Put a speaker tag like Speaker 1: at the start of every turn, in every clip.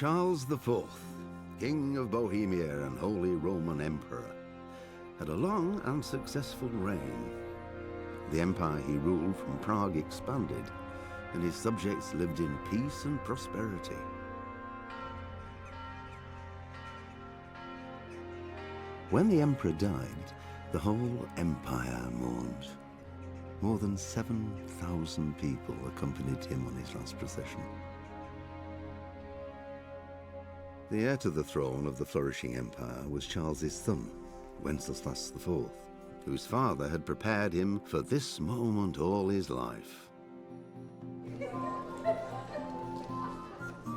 Speaker 1: Charles IV, King of Bohemia and Holy Roman Emperor, had a long and successful reign. The empire he ruled from Prague expanded, and his subjects lived in peace and prosperity. When the emperor died, the whole empire mourned. More than 7,000 people accompanied him on his last procession. The heir to the throne of the flourishing empire was Charles's son, Wenceslas IV, whose father had prepared him for this moment all his life.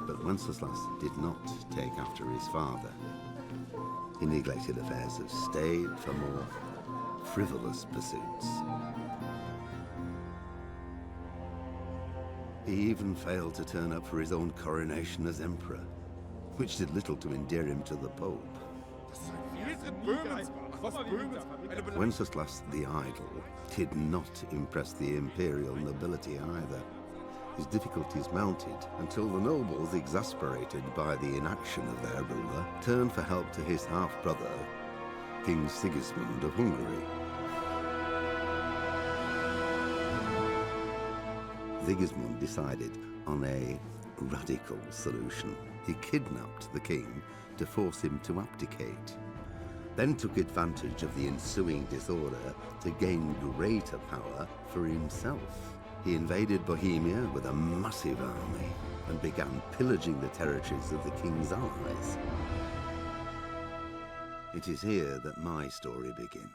Speaker 1: But Wenceslas did not take after his father. He neglected affairs of state for more frivolous pursuits. He even failed to turn up for his own coronation as emperor, which did little to endear him to the Pope. Wenceslas the Idle did not impress the imperial nobility either. His difficulties mounted until the nobles, exasperated by the inaction of their ruler, turned for help to his half-brother, King Sigismund of Hungary. Sigismund decided on a radical solution. He kidnapped the king to force him to abdicate, then took advantage of the ensuing disorder to gain greater power for himself. He invaded Bohemia with a massive army and began pillaging the territories of the king's allies. It is here that my story begins.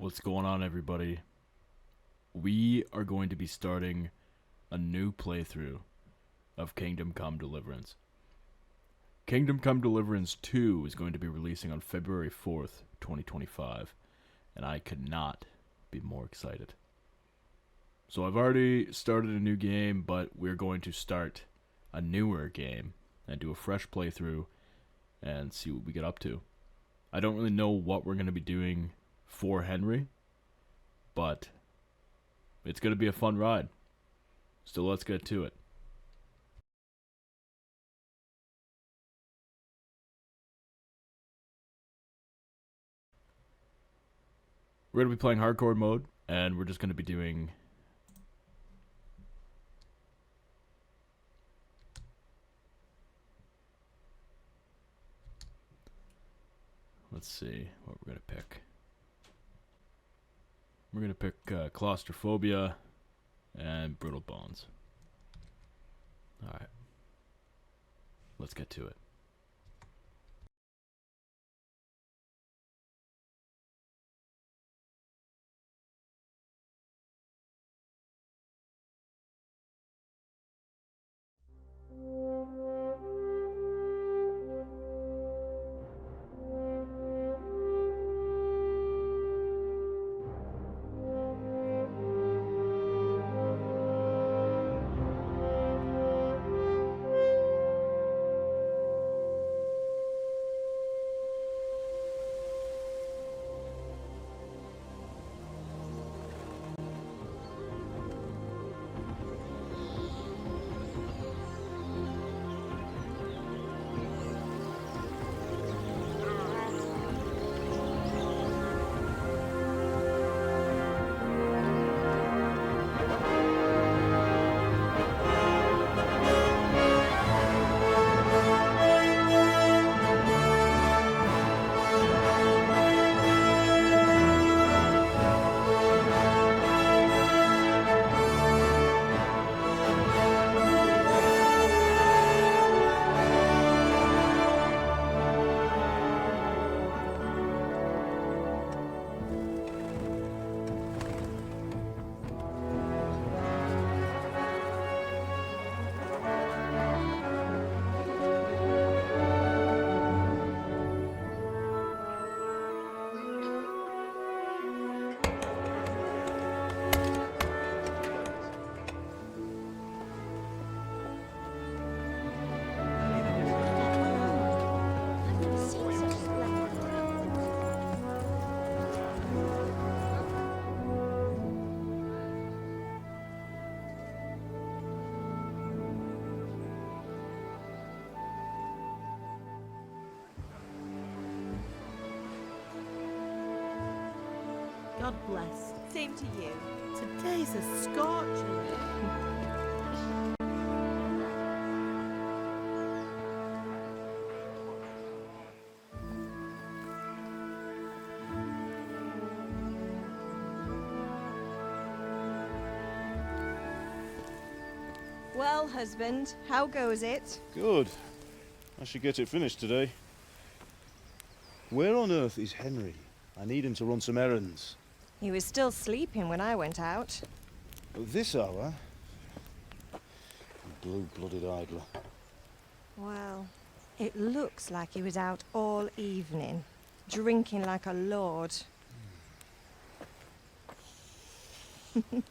Speaker 2: What's going on, everybody? We are going to be starting a new playthrough of Kingdom Come Deliverance. Kingdom Come Deliverance 2 is going to be releasing on February 4th, 2025, and I could not be more excited. So I've already started a new game, but we're going to start a newer game and do a fresh playthrough and see what we get up to. I don't really know what we're going to be doing for Henry, but it's going to be a fun ride. So let's get to it. We're going to be playing hardcore mode, and we're just going to be doing let's see what we're going to pick. We're going to pick Claustrophobia and Brutal Bones. Alright. Let's get to it.
Speaker 3: God bless.
Speaker 4: Same to you.
Speaker 3: Today's a scorcher.
Speaker 4: Well, husband, how goes it?
Speaker 5: Good. I should get it finished today. Where on earth is Henry? I need him to run some errands.
Speaker 4: He was still sleeping when I went out.
Speaker 5: At this hour? Blue-blooded idler.
Speaker 4: Well, it looks like he was out all evening, drinking like a lord.
Speaker 5: Go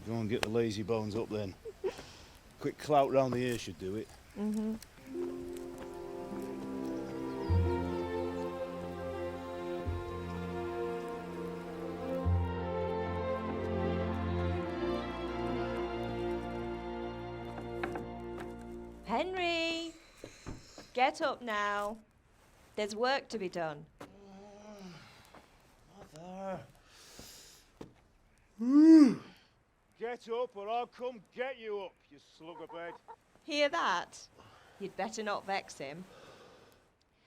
Speaker 5: and get the lazy bones up then. Quick clout round the ear should do it.
Speaker 4: Mm-hmm. Henry! Get up now. There's work to be done.
Speaker 5: Mother! Get up or I'll come get you up, you slugabed.
Speaker 4: Hear that? You'd better not vex him.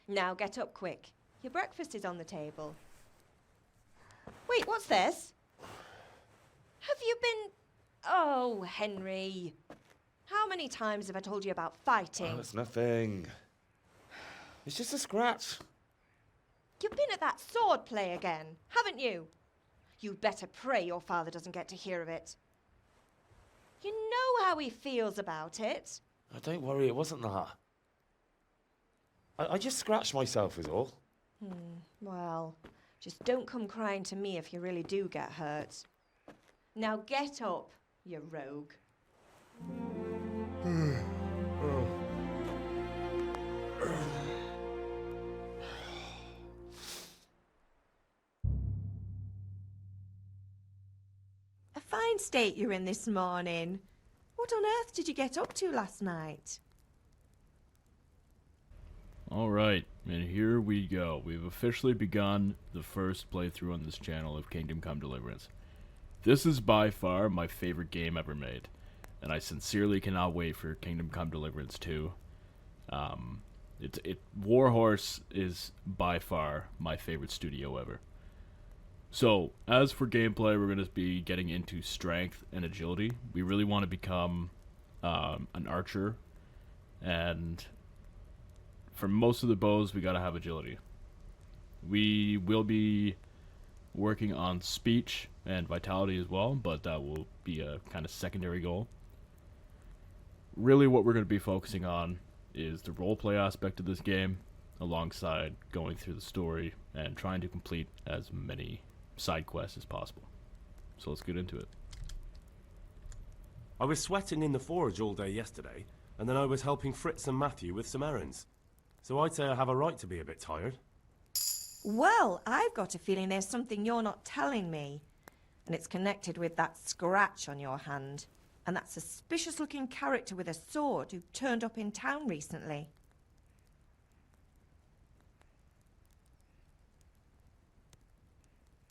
Speaker 4: Now get up quick. Your breakfast is on the table. Wait, what's this? Have you been... Oh, Henry. How many times have I told you about fighting?
Speaker 6: Oh, it's nothing. It's just a scratch.
Speaker 4: You've been at that sword play again, haven't you? You'd better pray your father doesn't get to hear of it. You know how he feels about it.
Speaker 6: Oh, don't worry, it wasn't that. I just scratched myself is all.
Speaker 4: Well, just don't come crying to me if you really do get hurt. Now get up, you rogue. A fine state you're in this morning. What on earth did you get up to last night?
Speaker 2: Alright, and here we go. We've officially begun the first playthrough on this channel of Kingdom Come Deliverance. This is by far my favorite game ever made, and I sincerely cannot wait for Kingdom Come Deliverance 2. Warhorse is by far my favorite studio ever. So, as for gameplay, we're going to be getting into strength and agility. We really want to become an archer, and for most of the bows, we got to have agility. We will be working on speech and vitality as well, but that will be a kind of secondary goal. Really what we're going to be focusing on is the roleplay aspect of this game, alongside going through the story and trying to complete as many side quests as possible. So let's get into it.
Speaker 7: I was sweating in the forge all day yesterday, and then I was helping Fritz and Matthew with some errands. So I'd say I have a right to be a bit tired.
Speaker 4: Well, I've got a feeling there's something you're not telling me. And it's connected with that scratch on your hand. And that suspicious-looking character with a sword who turned up in town recently.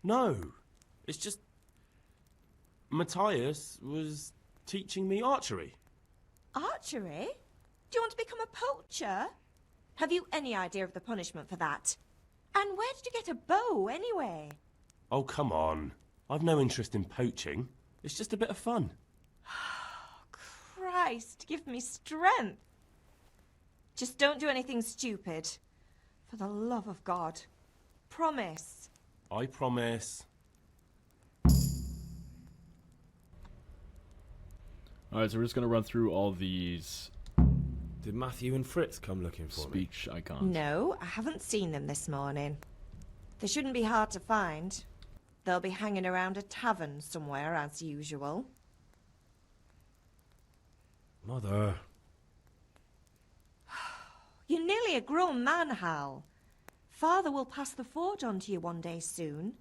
Speaker 7: No, it's just... Matthias was teaching me archery.
Speaker 4: Archery? Do you want to become a poacher? Have you any idea of the punishment for that? And where did you get a bow, anyway?
Speaker 7: Oh, come on. I've no interest in poaching. It's just a bit of fun.
Speaker 4: Christ, give me strength. Just don't do anything stupid. For the love of God. Promise.
Speaker 7: I promise.
Speaker 2: Alright, so we're just going to run through all these
Speaker 6: Did Matthew and Fritz come looking for me?
Speaker 2: speech icons.
Speaker 4: No, I haven't seen them this morning. They shouldn't be hard to find. They'll be hanging around a tavern somewhere, as usual.
Speaker 6: Mother.
Speaker 4: You're nearly a grown man, Hal. Father will pass the forge on to you one day soon.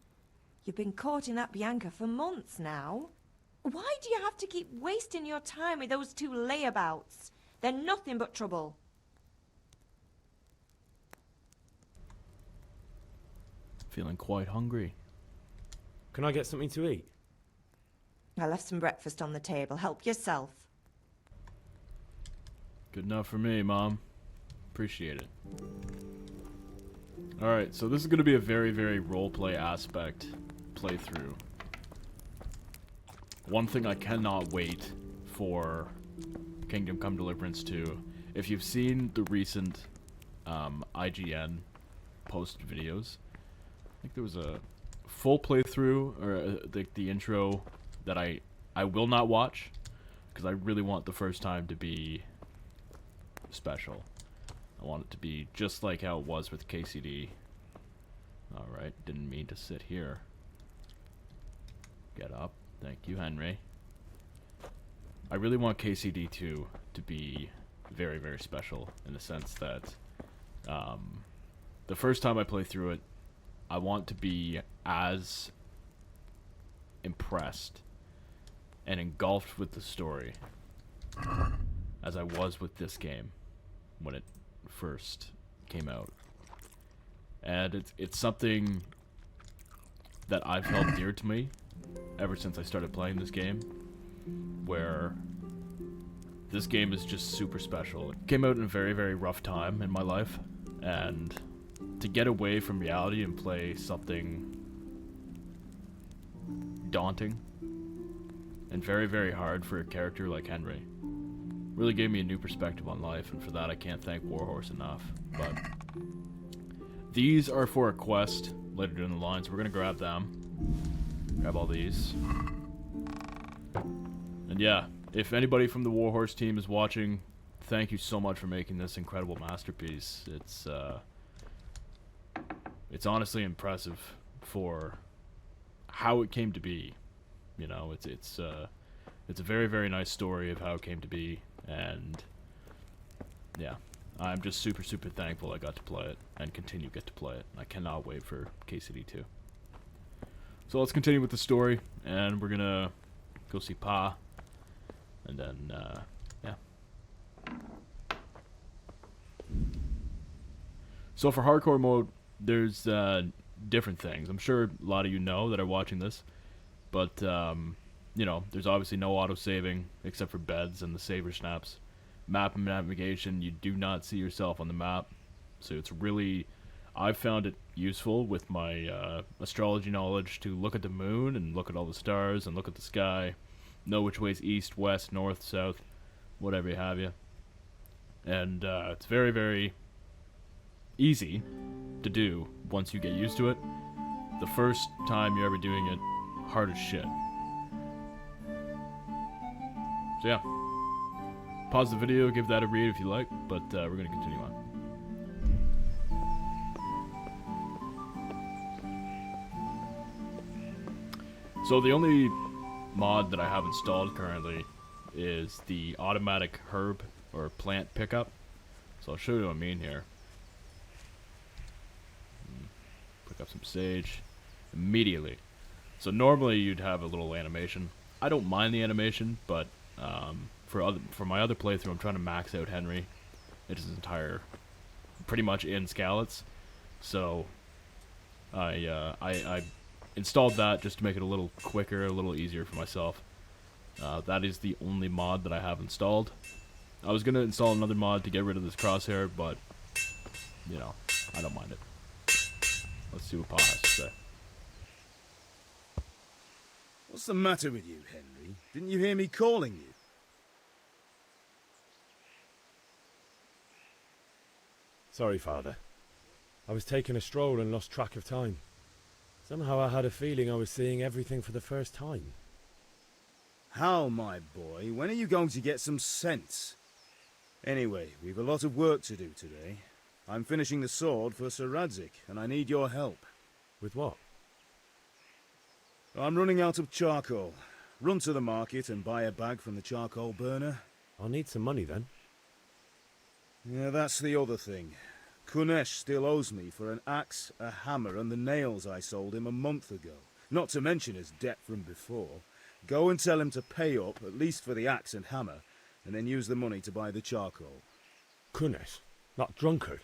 Speaker 4: You've been courting that Bianca for months now. Why do you have to keep wasting your time with those two layabouts? They're nothing but trouble.
Speaker 2: Feeling quite hungry.
Speaker 7: Can I get something to eat?
Speaker 4: I left some breakfast on the table. Help yourself.
Speaker 2: Good enough for me, Mom. Appreciate it. Alright, so this is going to be a very, very roleplay aspect playthrough. One thing I cannot wait for Kingdom Come Deliverance 2. If you've seen the recent IGN post videos, I think there was a full playthrough, or the intro that I will not watch, because I really want the first time to be special. I want it to be just like how it was with KCD. Alright, didn't mean to sit here. Get up. Thank you, Henry. I really want KCD 2 to be very, very special, in the sense that the first time I play through it, I want to be as impressed and engulfed with the story as I was with this game when it first came out. And it's something that I've held dear to me ever since I started playing this game, where this game is just super special. It came out in a very, very rough time in my life, and to get away from reality and play something daunting and very, very hard for a character like Henry really gave me a new perspective on life, and for that I can't thank Warhorse enough. But these are for a quest later down the line, so we're gonna grab them. Grab all these. And yeah, if anybody from the Warhorse team is watching, thank you so much for making this incredible masterpiece. It's honestly impressive for how it came to be. You know, it's a very, very nice story of how it came to be, and yeah, I'm just super, super thankful I got to play it and continue to get to play it. I cannot wait for KCD 2. So let's continue with the story, and we're gonna go see Pa, and then yeah. So for hardcore mode, there's different things. I'm sure a lot of you know that are watching this, but you know, there's obviously no auto-saving except for beds and the saver snaps. Map and navigation, you do not see yourself on the map, so it's really, I've found it useful with my astrology knowledge to look at the moon and look at all the stars and look at the sky, know which way's east, west, north, south, whatever you have you. And it's very, very easy to do once you get used to it. The first time you're ever doing it, hard as shit. So yeah, pause the video, give that a read if you like, but we're going to continue on. So the only mod that I have installed currently is the automatic herb or plant pickup. So I'll show you what I mean here. Pick up some sage immediately. So normally you'd have a little animation. I don't mind the animation, but for my other playthrough, I'm trying to max out Henry. It is pretty much in SKALITZ. So I installed that just to make it a little quicker, a little easier for myself. That is the only mod that I have installed. I was gonna install another mod to get rid of this crosshair, but you know, I don't mind it. Let's see what Pa has to say.
Speaker 5: What's the matter with you, Henry? Didn't you hear me calling you?
Speaker 7: Sorry, Father. I was taking a stroll and lost track of time. Somehow I had a feeling I was seeing everything for the first time.
Speaker 5: How, my boy? When are you going to get some sense? Anyway, we've a lot of work to do today. I'm finishing the sword for Sir Radzig, and I need your help.
Speaker 7: With what?
Speaker 5: I'm running out of charcoal. Run to the market and buy a bag from the charcoal burner.
Speaker 7: I'll need some money then.
Speaker 5: Yeah, that's the other thing. Kunesh still owes me for an axe, a hammer, and the nails I sold him a month ago. Not to mention his debt from before. Go and tell him to pay up, at least for the axe and hammer, and then use the money to buy the charcoal.
Speaker 7: Kunesh? That drunkard?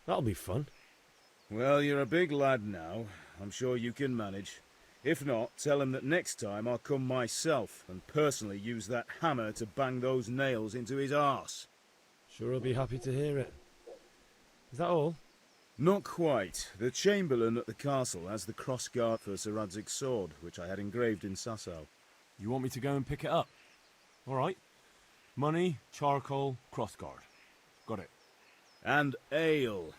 Speaker 7: That'll be fun.
Speaker 5: Well, you're a big lad now. I'm sure you can manage. If not, tell him that next time I'll come myself and personally use that hammer to bang those nails into his arse.
Speaker 7: Sure, I'll be happy to hear it. Is that all?
Speaker 5: Not quite. The Chamberlain at the castle has the crossguard for Sir Radzig's sword, which I had engraved in Sasau.
Speaker 7: You want me to go and pick it up? All right. Money, charcoal, crossguard. Got it.
Speaker 5: And ale.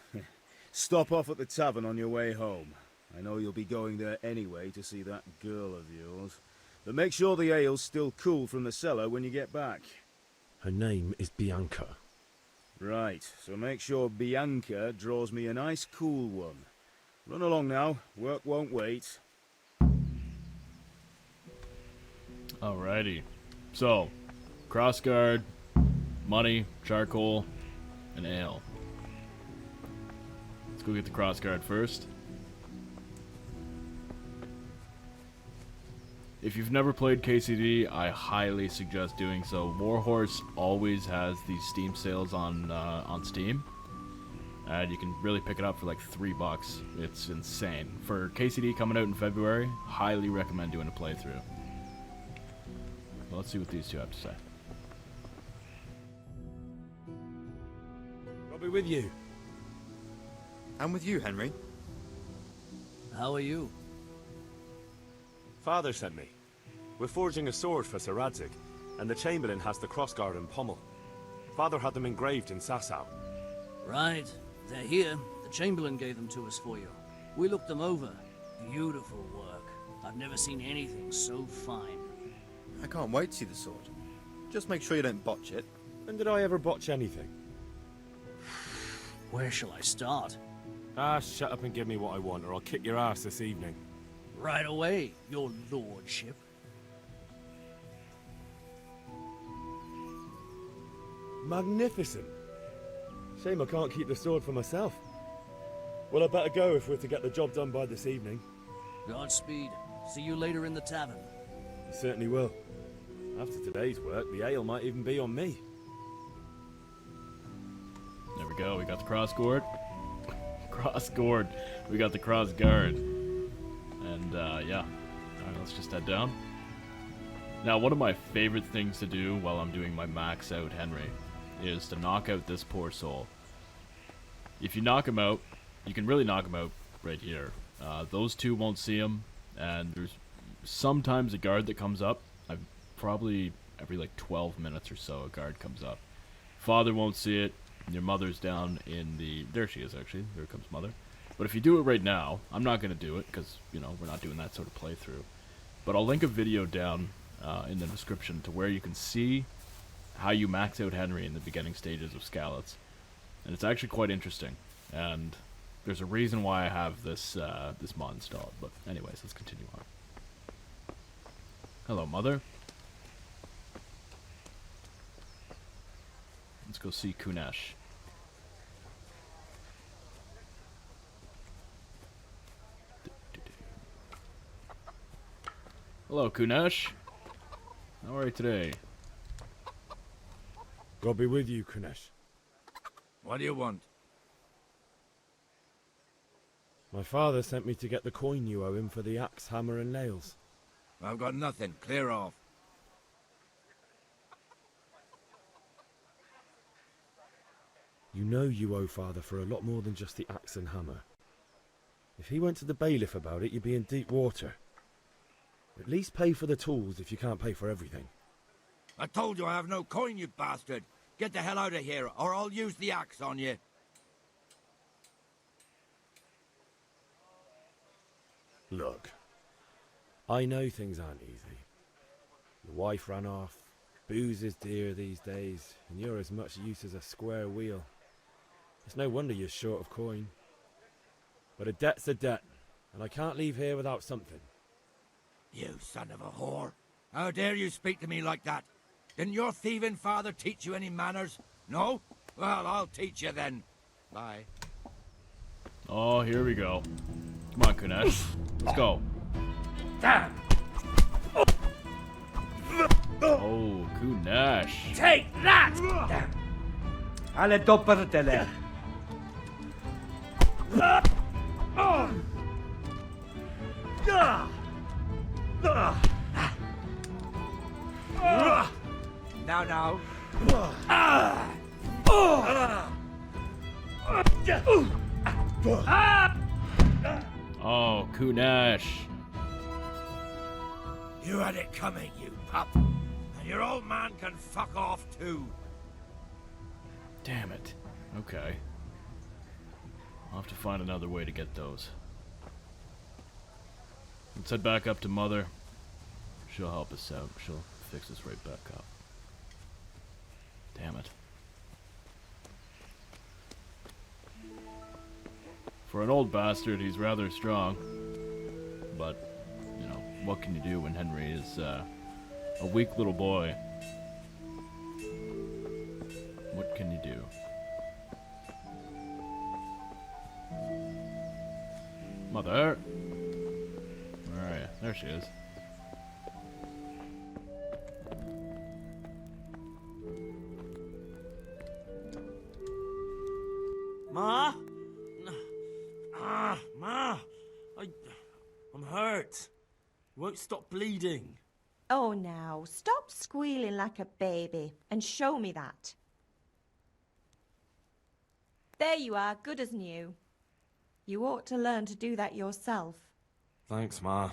Speaker 5: Stop off at the tavern on your way home. I know you'll be going there anyway to see that girl of yours. But make sure the ale's still cool from the cellar when you get back.
Speaker 7: Her name is Bianca.
Speaker 5: Right, so make sure Bianca draws me a nice cool one. Run along now, work won't wait.
Speaker 2: Alrighty. So, crossguard, money, charcoal, and ale. Let's go get the crossguard first. If you've never played KCD, I highly suggest doing so. Warhorse always has these Steam sales on Steam, and you can really pick it up for like $3. It's insane. For KCD coming out in February, highly recommend doing a playthrough. Well, let's see what these two have to say.
Speaker 7: I'll be with you.
Speaker 8: I'm with you, Henry.
Speaker 9: How are you?
Speaker 7: Father sent me. We're forging a sword for Sir Radzig, and the Chamberlain has the crossguard and pommel. Father had them engraved in Sasau.
Speaker 9: Right. They're here. The Chamberlain gave them to us for you. We looked them over. Beautiful work. I've never seen anything so fine.
Speaker 8: I can't wait to see the sword. Just make sure you don't botch it.
Speaker 7: When did I ever botch anything?
Speaker 9: Where shall I start?
Speaker 7: Ah, shut up and give me what I want, or I'll kick your ass this evening.
Speaker 9: Right away, your lordship.
Speaker 7: Magnificent. Shame I can't keep the sword for myself. Well, I better go if we're to get the job done by this evening.
Speaker 9: Godspeed. See you later in the tavern.
Speaker 7: You certainly will. After today's work, the ale might even be on me.
Speaker 2: There we go. We got the crossguard. Crossguard. We got the crossguard. And yeah. Alright, let's just head down. Now, one of my favorite things to do while I'm doing my max out Henry is to knock out this poor soul. If you knock him out, you can really knock him out right here. Those two won't see him, and there's sometimes a guard that comes up. Probably every like 12 minutes or so a guard comes up. Father won't see it. Your mother's down in the... There she is, actually. There comes Mother. But if you do it right now, I'm not going to do it because, you know, we're not doing that sort of playthrough. But I'll link a video down in the description to where you can see how you max out Henry in the beginning stages of SKALITZ. And it's actually quite interesting. And there's a reason why I have this this mod installed. But anyways, let's continue on. Hello, Mother. Let's go see Kunesh. Hello, Kunesh. How are you today?
Speaker 7: God be with you, Kunesh.
Speaker 10: What do you want?
Speaker 7: My father sent me to get the coin you owe him for the axe, hammer and nails.
Speaker 10: I've got nothing. Clear off.
Speaker 7: You know you owe father for a lot more than just the axe and hammer. If he went to the bailiff about it, you'd be in deep water. At least pay for the tools if you can't pay for everything.
Speaker 10: I told you I have no coin, you bastard. Get the hell out of here, or I'll use the axe on you.
Speaker 7: Look, I know things aren't easy. Your wife ran off, booze is dear these days, and you're as much use as a square wheel. It's no wonder you're short of coin. But a debt's a debt, and I can't leave here without something.
Speaker 10: You son of a whore. How dare you speak to me like that? Didn't your thieving father teach you any manners? No? Well, I'll teach you then. Bye.
Speaker 2: Oh, here we go. Come on, Kunesh. Let's go.
Speaker 10: Damn!
Speaker 2: Oh, Kunesh.
Speaker 10: Take that! Damn.
Speaker 11: Alle doppertele.
Speaker 10: Now.
Speaker 2: Oh, Kunesh.
Speaker 10: You had it coming, you pup. And your old man can fuck off too.
Speaker 2: Damn it. Okay. I'll have to find another way to get those. Let's head back up to Mother. She'll help us out. She'll fix us right back up. Damn it. For an old bastard, he's rather strong. But, you know, what can you do when Henry is a weak little boy? What can you do? Mother! Where are you? There she is.
Speaker 7: Ma? Ma! I'm hurt. Won't stop bleeding.
Speaker 4: Oh, now, stop squealing like a baby and show me that. There you are, good as new. You ought to learn to do that yourself.
Speaker 7: Thanks, Ma.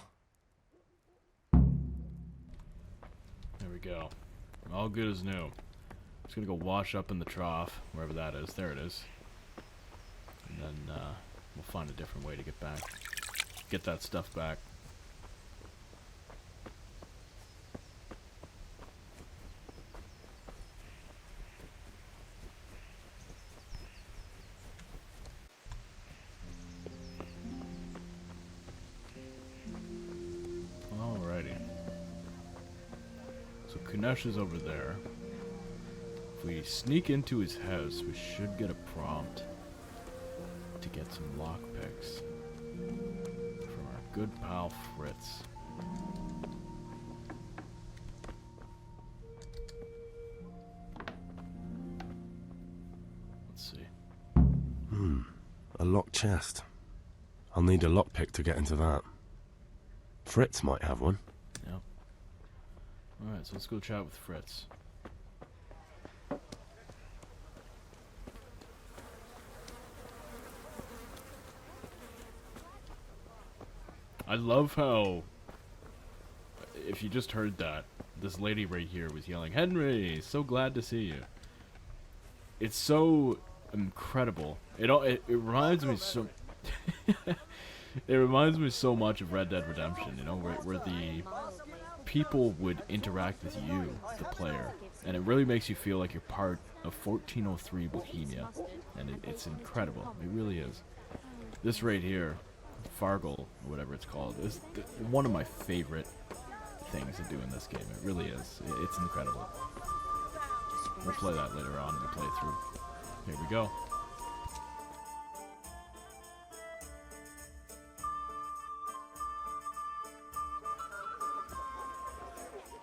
Speaker 2: There we go. All good as new. Just gonna go wash up in the trough, wherever that is. There it is. And then, we'll find a different way to get back. Get that stuff back. Alrighty. So Kunesh is over there. If we sneak into his house, we should get a prompt to get some lockpicks from our good pal Fritz. Let's see.
Speaker 12: A locked chest. I'll need a lockpick to get into that. Fritz might have one.
Speaker 2: Yep. Alright, so let's go chat with Fritz. I love how, if you just heard that, this lady right here was yelling, "Henry, so glad to see you." It's so incredible. It reminds me so it reminds me so much of Red Dead Redemption, you know, where the people would interact with you, the player, and it really makes you feel like you're part of 1403 Bohemia, and it's incredible. It really is. This right here, Fargle, or whatever it's called, is one of my favorite things to do in this game. It really is. It's incredible. We'll play that later on in the playthrough. Here we go.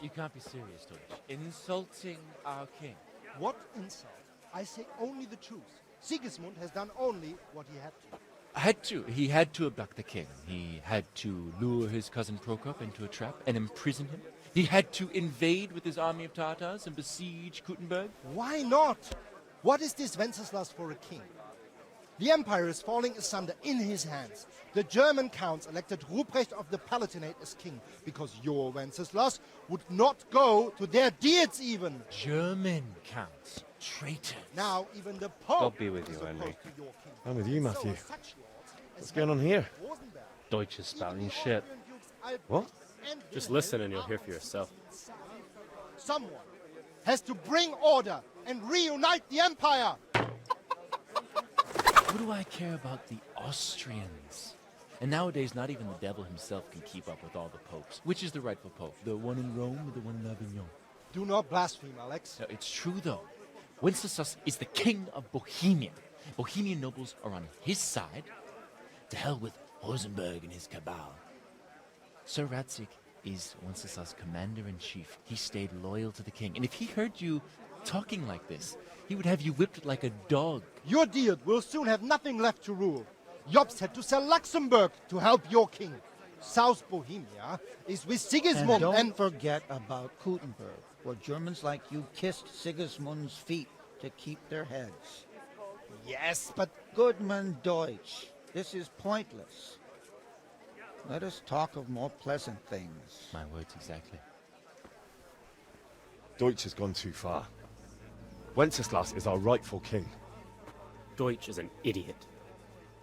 Speaker 13: You can't be serious, Deutsch. Insulting our king.
Speaker 14: What insult? I say only the truth. Sigismund has done only what he had to.
Speaker 13: He had to abduct the king. He had to lure his cousin Prokop into a trap and imprison him. He had to invade with his army of Tatars and besiege Kuttenberg.
Speaker 14: Why not? What is this Wenceslas for a king? The empire is falling asunder in his hands. The German counts elected Ruprecht of the Palatinate as king because your Wenceslas would not go to their deeds even.
Speaker 13: German counts. Traitors.
Speaker 14: Now even the Pope
Speaker 15: God be with you, Henry.
Speaker 12: I'm with you, Matthew. What's going on here?
Speaker 15: Deutsch is spouting shit.
Speaker 12: What?
Speaker 15: Just listen and you'll hear for yourself.
Speaker 14: Someone has to bring order and reunite the empire.
Speaker 13: What do I care about the Austrians? And nowadays, not even the devil himself can keep up with all the popes. Which is the rightful pope? The one in Rome or the one in Avignon?
Speaker 14: Do not blaspheme, Alex.
Speaker 13: No, it's true, though. Wenceslas is the king of Bohemia. Bohemian nobles are on his side. To hell with Rosenberg and his cabal. Sir Radzik is Wenceslas' commander-in-chief. He stayed loyal to the king. And if he heard you talking like this, he would have you whipped like a dog.
Speaker 14: Your deal will soon have nothing left to rule. Jobst had to sell Luxembourg to help your king. South Bohemia is with
Speaker 16: And
Speaker 14: Sigismund
Speaker 16: don't forget about Kuttenberg, where Germans like you kissed Sigismund's feet to keep their heads.
Speaker 14: Yes, but...
Speaker 16: Goodman Deutsch, this is pointless. Let us talk of more pleasant things.
Speaker 13: My words exactly.
Speaker 12: Deutsch has gone too far. Wenceslas is our rightful king.
Speaker 15: Deutsch is an idiot.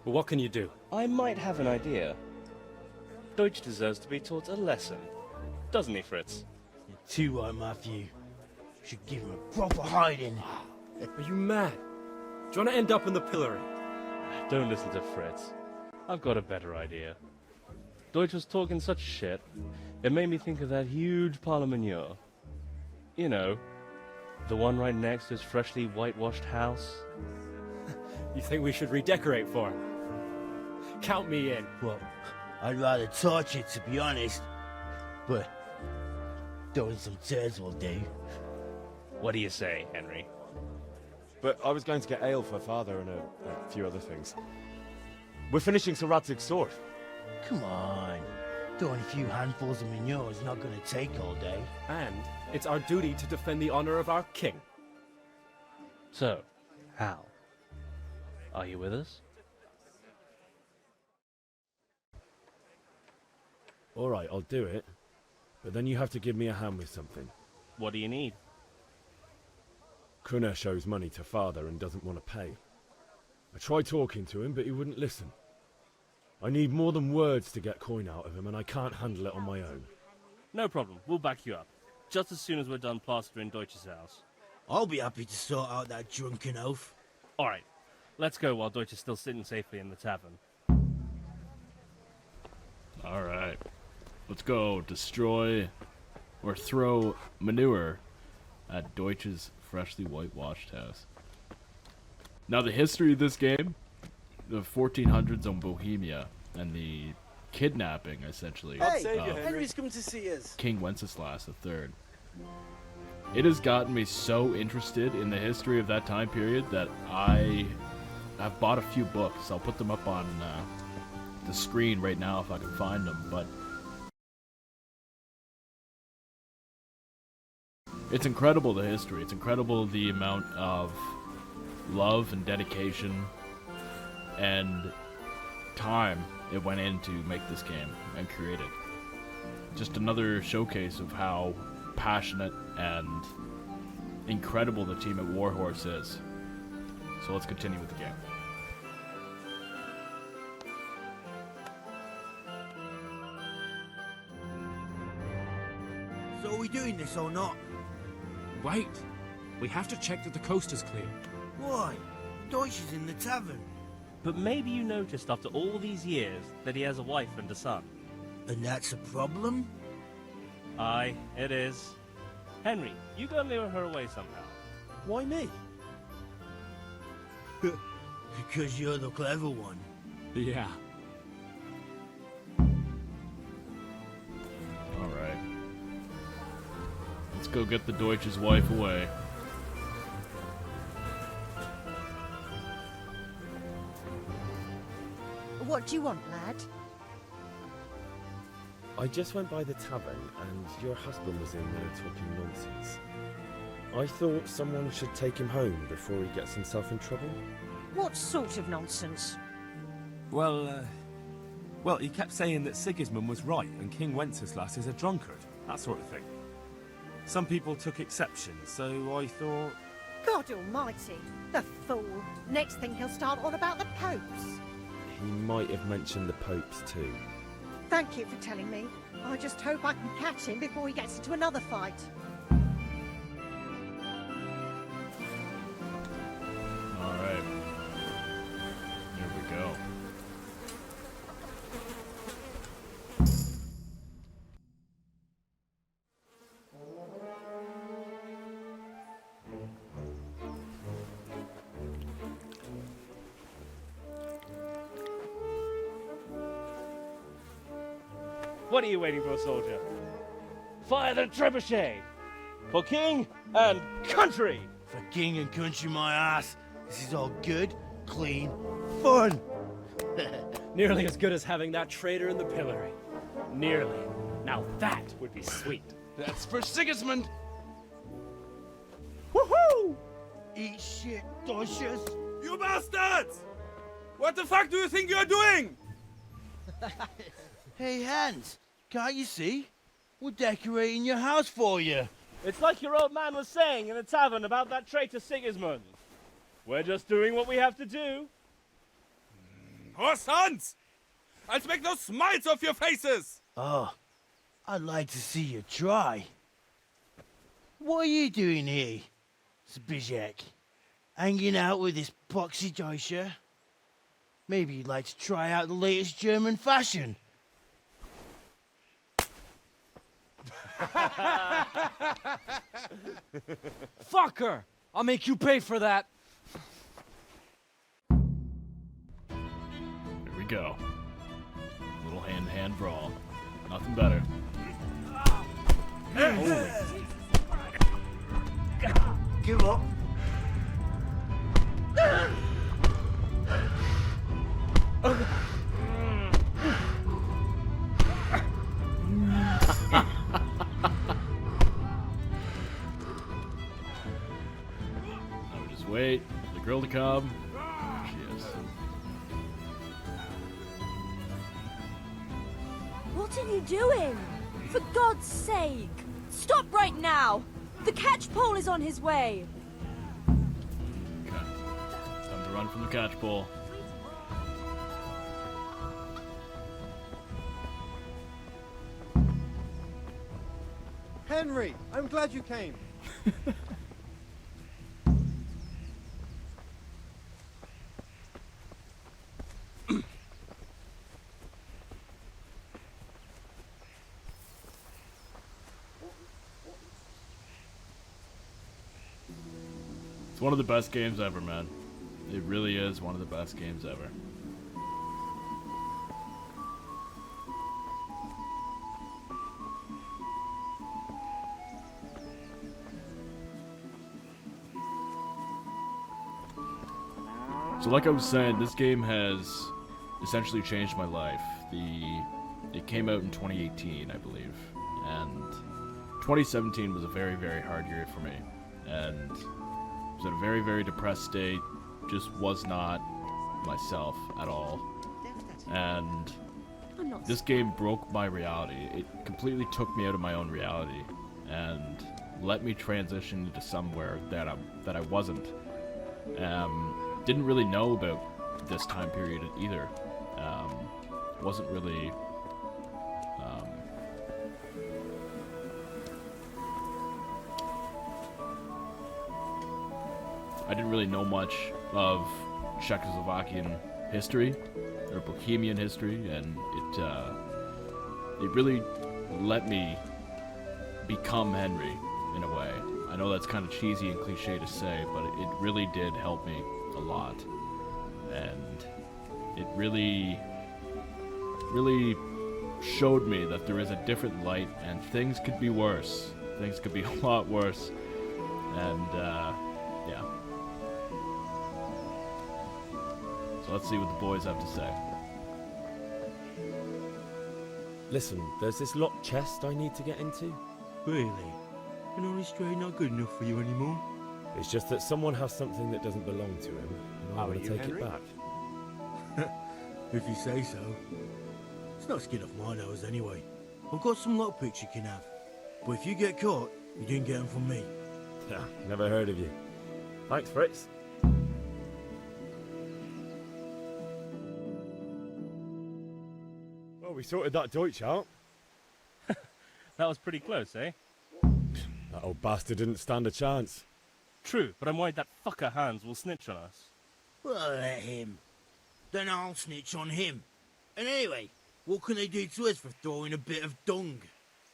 Speaker 15: But what can you do?
Speaker 17: I might have an idea. Deutsch deserves to be taught a lesson. Doesn't he, Fritz?
Speaker 11: You're too right, Matthew. Should give him a proper hiding.
Speaker 15: Are you mad? Do you want to end up in the pillory?
Speaker 17: Don't listen to Fritz. I've got a better idea. Deutsch was talking such shit, it made me think of that huge parliament. You know, the one right next to his freshly whitewashed house.
Speaker 15: You think we should redecorate for him? Count me in.
Speaker 11: Well, I'd rather torch it, to be honest. But throwing some turds will do.
Speaker 17: What do you say, Henry?
Speaker 12: But I was going to get ale for father and a few other things. We're finishing Sir Radzig's sword.
Speaker 11: Come on. Throwing a few handfuls of manure is not going to take all day.
Speaker 15: And it's our duty to defend the honor of our king.
Speaker 17: So, Hal, are you with us?
Speaker 7: All right, I'll do it. But then you have to give me a hand with something.
Speaker 17: What do you need?
Speaker 7: Kunesh owes money to father and doesn't want to pay. I tried talking to him, but he wouldn't listen. I need more than words to get coin out of him, and I can't handle it on my own.
Speaker 17: No problem, we'll back you up. Just as soon as we're done plastering Deutsch's house.
Speaker 11: I'll be happy to sort out that drunken oaf.
Speaker 17: Alright, let's go while Deutsch is still sitting safely in the tavern.
Speaker 2: Alright. Let's go destroy or throw manure at Deutsch's freshly whitewashed house. Now, the history of this game, the 1400s on Bohemia, and the kidnapping, essentially,
Speaker 11: Henry's come to see us.
Speaker 2: King Wenceslas III. It has gotten me so interested in the history of that time period that I've bought a few books. I'll put them up on the screen right now if I can find them, but it's incredible, the history. It's incredible the amount of love and dedication and time it went in to make this game and create it. Just another showcase of how passionate and incredible the team at Warhorse is. So let's continue with the game.
Speaker 11: So are we doing this or not?
Speaker 6: Wait. We have to check that the coast is clear.
Speaker 11: Why? Deutsch is in the tavern.
Speaker 17: But maybe you noticed after all these years that he has a wife and a son.
Speaker 11: And that's a problem?
Speaker 17: Aye, it is. Henry, you go and lure her away somehow.
Speaker 11: Why me? Because you're the clever one.
Speaker 6: Yeah.
Speaker 2: Alright. Let's go get the Deutsch's wife away.
Speaker 3: What do you want, lad?
Speaker 7: I just went by the tavern and your husband was in there talking nonsense. I thought someone should take him home before he gets himself in trouble.
Speaker 3: What sort of nonsense?
Speaker 6: Well, he kept saying that Sigismund was right and King Wenceslas is a drunkard, that sort of thing. Some people took exception, so I thought...
Speaker 3: God almighty, the fool. Next thing he'll start on about the popes.
Speaker 7: He might have mentioned the popes too.
Speaker 3: Thank you for telling me. I just hope I can catch him before he gets into another fight.
Speaker 2: Alright. Here we go.
Speaker 17: What are you waiting for, soldier? Fire the trebuchet! For king and country!
Speaker 11: For king and country, my ass. This is all good, clean, fun.
Speaker 15: Nearly as good as having that traitor in the pillory. Nearly. Now that would be sweet.
Speaker 18: That's for Sigismund!
Speaker 11: Woohoo! Eat shit, Deutsches!
Speaker 6: You bastards! What the fuck do you think you're doing?
Speaker 11: Hey, Hans, can't you see? We're decorating your house for you.
Speaker 17: It's like your old man was saying in the tavern about that traitor Sigismund. We're just doing what we have to do.
Speaker 6: Oh, sons! I'll make those smiles off your faces!
Speaker 11: Oh, I'd like to see you try. What are you doing here, Zbyszek? Hanging out with this poxy Deutscher? Maybe you'd like to try out the latest German fashion.
Speaker 15: Fucker! I'll make you pay for that.
Speaker 2: Here we go. Little hand-to-hand brawl. Nothing better. Holy.
Speaker 11: Give up.
Speaker 2: Now we just wait for the girl to come. There she is.
Speaker 19: What are you doing? For God's sake! Stop right now! The catch pole is on his way!
Speaker 2: Okay. Time to run from the catch pole.
Speaker 20: Henry, I'm glad you came.
Speaker 2: It's one of the best games ever, man. It really is one of the best games ever. So like I was saying, this game has essentially changed my life. It came out in 2018, I believe, and 2017 was a very, very hard year for me, and I was in a very, very depressed state, just was not myself at all, and this game broke my reality. It completely took me out of my own reality, and let me transition into somewhere that I wasn't. Didn't really know about this time period either. Wasn't really I didn't really know much of Czechoslovakian history or Bohemian history, and it really let me become Henry in a way. I know that's kind of cheesy and cliche to say, but it really did help me a lot, and it really showed me that there is a different light and things could be worse. Things could be a lot worse, and yeah. So let's see what the boys have to say.
Speaker 7: Listen, there's this locked chest I need to get into.
Speaker 11: Really? An honest trade not good enough for you anymore?
Speaker 7: It's just that someone has something that doesn't belong to him, and I want to take it back.
Speaker 11: If you say so. It's no skin off my nose anyway. I've got some lockpicks you can have. But if you get caught, you didn't get them from me.
Speaker 7: Never heard of you. Thanks, Fritz. Well, we sorted that Deutsch out.
Speaker 17: That was pretty close, eh?
Speaker 7: That old bastard didn't stand a chance.
Speaker 17: True, but I'm worried that fucker Hans will snitch on us.
Speaker 11: Well, let him. Then I'll snitch on him. And anyway, what can they do to us for throwing a bit of dung?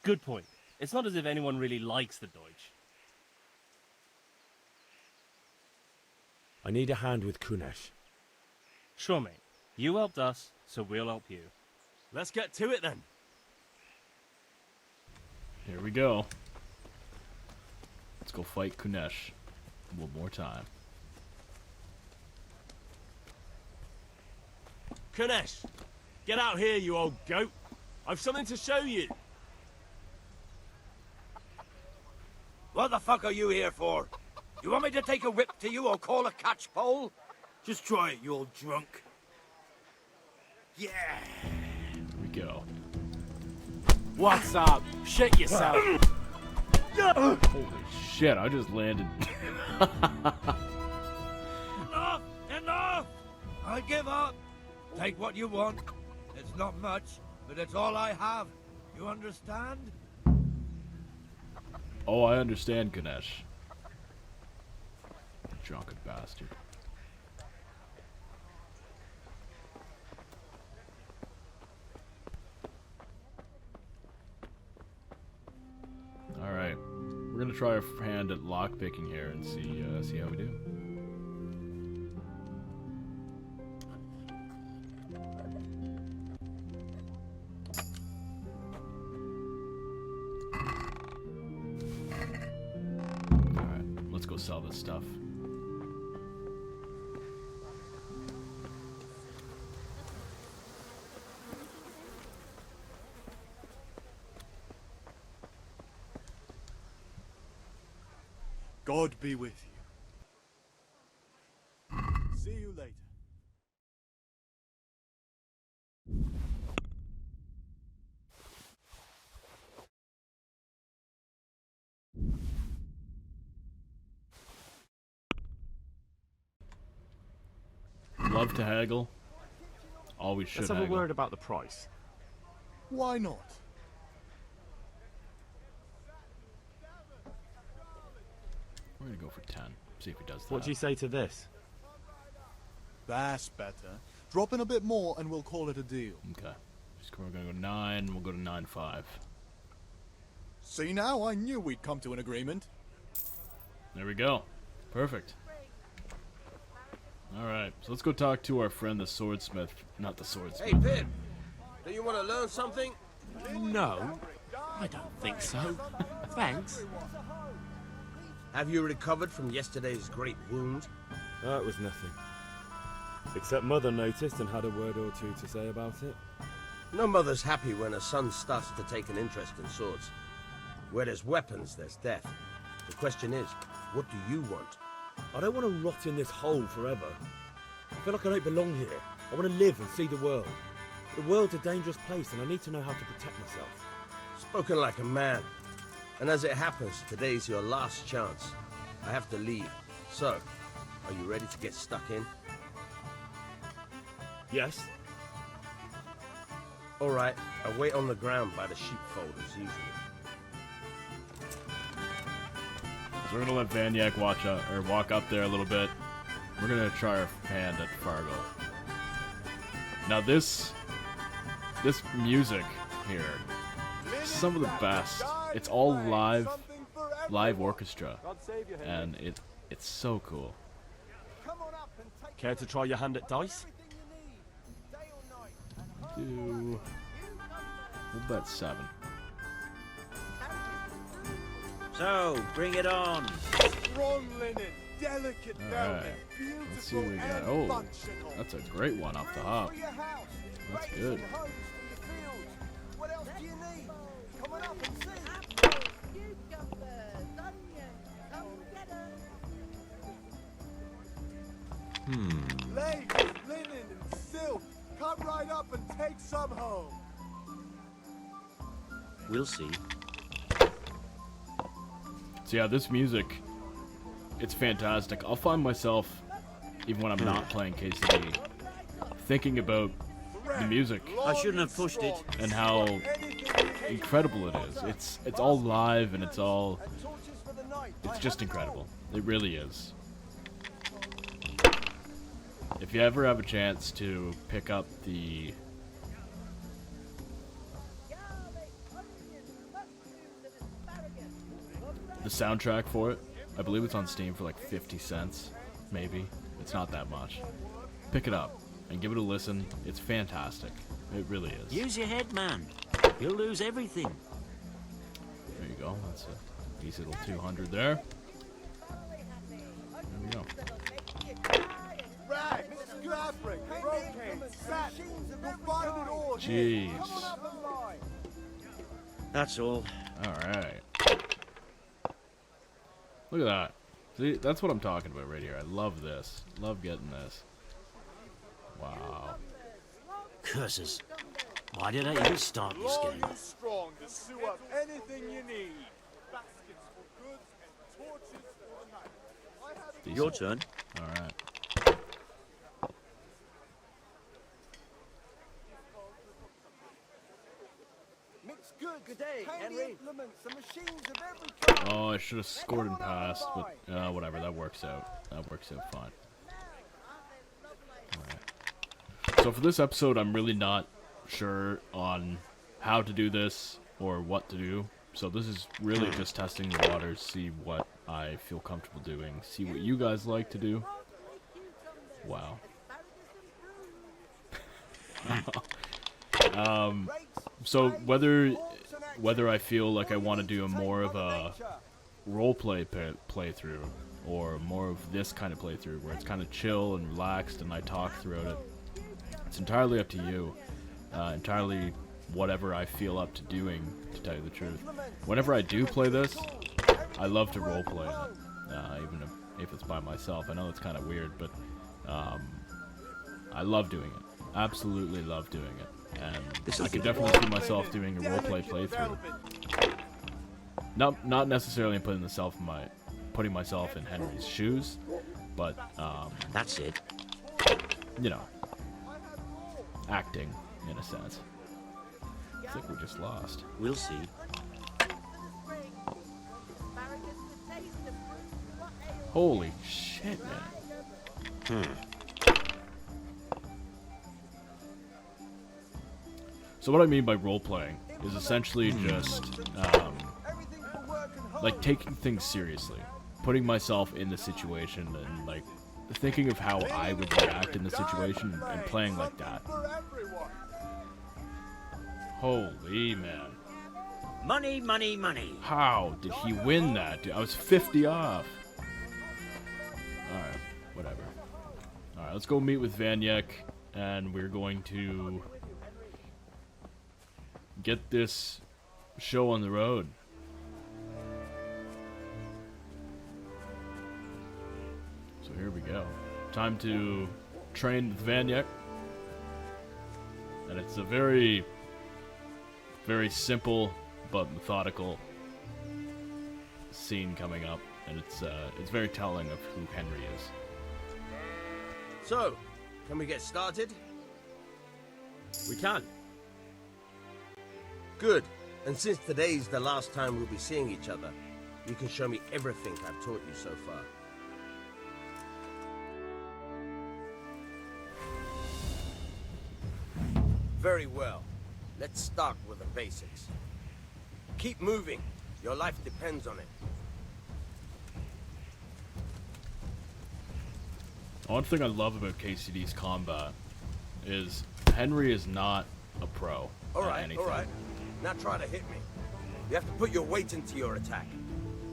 Speaker 17: Good point. It's not as if anyone really likes the Deutsch.
Speaker 7: I need a hand with Kunesh.
Speaker 17: Sure, mate. You helped us, so we'll help you.
Speaker 6: Let's get to it then.
Speaker 2: Here we go. Let's go fight Kunesh one more time.
Speaker 6: Kunesh, get out here, you old goat. I've something to show you.
Speaker 10: What the fuck are you here for? You want me to take a whip to you or call a catch pole?
Speaker 5: Just try it, you old drunk. Yeah.
Speaker 2: Here we go.
Speaker 15: What's up? Shit yourself.
Speaker 2: Holy shit, I just landed.
Speaker 10: Enough! Enough! I give up. Take what you want. It's not much, but it's all I have. You understand?
Speaker 2: Oh, I understand, Ganesh. Drunken bastard. Alright. We're gonna try our hand at lockpicking here and see how we do. Alright, let's go sell this stuff.
Speaker 18: God be with you. See you later.
Speaker 2: Love to haggle. Always should
Speaker 6: Let's have
Speaker 2: haggle.
Speaker 6: a word about the price.
Speaker 18: Why not?
Speaker 2: We're gonna go for 10. See if he does that.
Speaker 6: What do you say to this?
Speaker 18: That's better. Drop in a bit more and we'll call it a deal.
Speaker 2: Okay. We're gonna go 9. We'll go to 9.5.
Speaker 18: See now, I knew we'd come to an agreement.
Speaker 2: There we go. Perfect. Alright, so let's go talk to our friend the swordsmith. Not the swordsmith.
Speaker 20: Hey, Pip! Do you want to learn something?
Speaker 6: No, I don't think so. Thanks.
Speaker 20: Have you recovered from yesterday's great wound?
Speaker 7: It was nothing. Except Mother noticed and had a word or two to say about it.
Speaker 20: No mother's happy when her son starts to take an interest in swords. Where there's weapons, there's death. The question is, what do you want?
Speaker 7: I don't want to rot in this hole forever. I feel like I don't belong here. I want to live and see the world. The world's a dangerous place and I need to know how to protect myself.
Speaker 20: Spoken like a man. And as it happens, today's your last chance. I have to leave. So, are you ready to get stuck in?
Speaker 7: Yes.
Speaker 20: Alright, I'll wait on the ground by the sheepfold as usual.
Speaker 2: So we're gonna let Vanyak walk up there a little bit. We're gonna try our hand at Fargo. Now this music here, some of the best. It's all live orchestra, and it's so cool.
Speaker 6: Care to try your hand at dice?
Speaker 2: We'll bet 7.
Speaker 21: So, bring it on.
Speaker 18: Strong linen, delicate velvet,
Speaker 2: Alright, let's see what we got. Oh, that's a great one off the hop. That's good.
Speaker 18: What else do you need? Come on up and see. Lace, linen, and silk. Come right up and take some home.
Speaker 21: We'll see.
Speaker 2: So yeah, this music, it's fantastic. I'll find myself, even when I'm not playing KCD, thinking about the music.
Speaker 21: I shouldn't have pushed it.
Speaker 2: And how incredible it is. It's all live and it's just incredible. It really is. If you ever have a chance to pick up the soundtrack for it, I believe it's on Steam for like 50 cents, maybe. It's not that much. Pick it up and give it a listen. It's fantastic. It really is.
Speaker 21: Use your head, man. You'll lose everything.
Speaker 2: There you go. That's a easy little 200 there. There we go.
Speaker 18: Rags, fabric, brocade, satin, you'll find it all.
Speaker 2: Jeez.
Speaker 18: Come on up and buy.
Speaker 21: That's all.
Speaker 2: Alright. Look at that. See, that's what I'm talking about right here. I love this. Love getting this. Wow.
Speaker 21: Curses. Why did I even start this game?
Speaker 18: strong to sew up anything you need. Baskets for goods and torches for the night.
Speaker 21: Your turn.
Speaker 2: Alright.
Speaker 1: Good day, Henry. Implements, the machines of every kind.
Speaker 2: Oh, I should have scored and passed, but whatever, that works out. That works out fine. Alright. So for this episode, I'm really not sure on how to do this or what to do. So this is really just testing the waters, see what I feel comfortable doing, see what you guys like to do. Wow. So whether I feel like I want to do more of a roleplay playthrough or more of this kind of playthrough where it's kind of chill and relaxed and I talk throughout it, it's entirely up to you. Entirely whatever I feel up to doing, to tell you the truth. Whenever I do play this, I love to roleplay it, even if it's by myself. I know it's kind of weird, but I love doing it. Absolutely love doing it. And I could definitely see myself doing a roleplay playthrough. Not necessarily putting myself in Henry's shoes, but
Speaker 21: that's it.
Speaker 2: You know, acting in a sense. I think we just lost.
Speaker 21: We'll see.
Speaker 2: Holy shit, man. So what I mean by role-playing is essentially just, like, taking things seriously. Putting myself in the situation and, like, thinking of how I would react in the situation and playing like that. Holy man.
Speaker 21: Money, money, money.
Speaker 2: How did he win that? Dude, I was 50 off. Alright, whatever. Alright, let's go meet with Vanyek, and we're going to get this show on the road. So here we go. Time to train with Vanyek. And it's a very, very simple but methodical scene coming up, and it's very telling of who Henry is.
Speaker 20: So, can we get started?
Speaker 2: We can.
Speaker 20: Good. And since today's the last time we'll be seeing each other, you can show me everything I've taught you so far. Very well. Let's start with the basics. Keep moving. Your life depends on it.
Speaker 2: One thing I love about KCD's combat is Henry is not a pro at anything.
Speaker 20: Alright. Now try to hit me. You have to put your weight into your attack.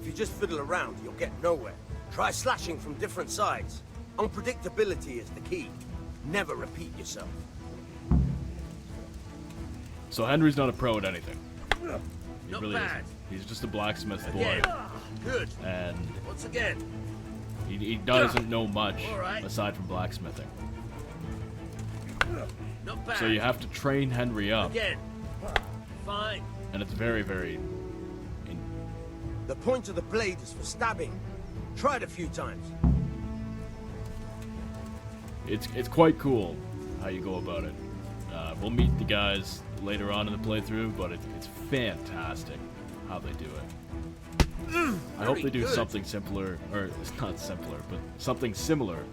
Speaker 20: If you just fiddle around, you'll get nowhere. Try slashing from different sides. Unpredictability is the key. Never repeat yourself.
Speaker 2: So Henry's not a pro at anything. He
Speaker 20: Not
Speaker 2: really
Speaker 20: bad.
Speaker 2: isn't. He's just a blacksmith boy.
Speaker 20: Again. Good.
Speaker 2: And
Speaker 20: Once again.
Speaker 2: he doesn't know much
Speaker 20: Alright.
Speaker 2: aside from blacksmithing.
Speaker 20: Not bad.
Speaker 2: So you have to train Henry up.
Speaker 20: Again. Fine.
Speaker 2: And it's very, very...
Speaker 20: The point of the blade is for stabbing. Try it a few times.
Speaker 2: It's quite cool how you go about it. We'll meet the guys later on in the playthrough, but it's fantastic how they do it. I hope they do
Speaker 20: good.
Speaker 2: something simpler, or it's not simpler, but something similar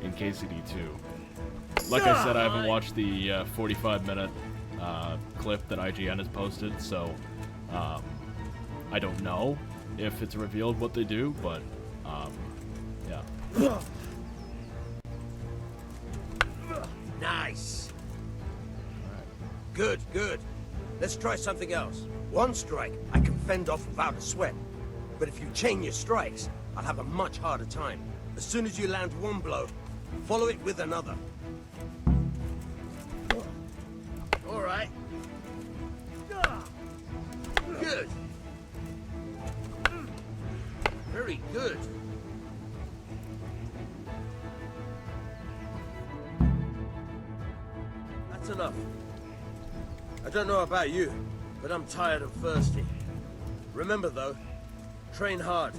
Speaker 2: in KCD2. Like I said, I haven't watched the 45-minute clip that IGN has posted, so I don't know if it's revealed what they do, but yeah.
Speaker 20: Nice. Good, good. Let's try something else. One strike, I can fend off without a sweat. But if you chain your strikes, I'll have a much harder time. As soon as you land one blow, follow it with another. All right. Very good. That's enough. I don't know about you, but I'm tired and thirsty. Remember though, train hard.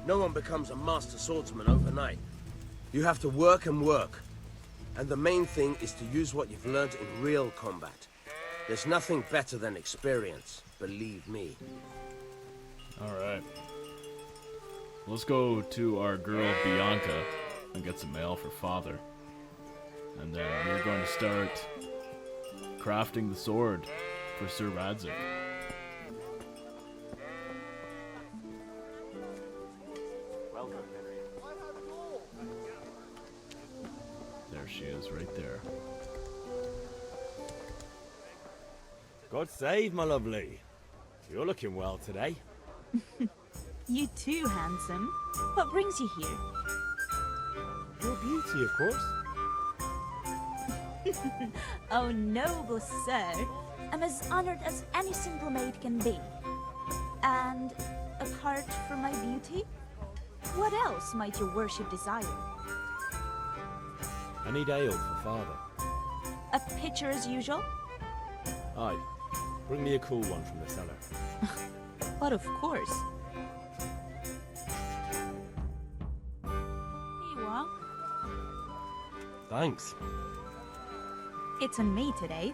Speaker 20: No one becomes a master swordsman overnight. You have to work and work. And the main thing is to use what you've learned in real combat. There's nothing better than experience, believe me.
Speaker 2: Alright. Let's go to our girl Bianca and get some mail for father. And then we're going to start crafting the sword for Sir Radzig. There she is, right there.
Speaker 7: God save, my lovely. You're looking well today.
Speaker 8: You too, handsome. What brings you here?
Speaker 7: Your beauty, of course.
Speaker 8: Oh, noble sir. I'm as honored as any simple maid can be. And apart from my beauty, what else might your worship desire?
Speaker 7: I need ale for father.
Speaker 8: A pitcher as usual?
Speaker 7: Aye. Bring me a cool one from the cellar.
Speaker 8: But of course. Here you are.
Speaker 6: Thanks.
Speaker 8: It's on me today.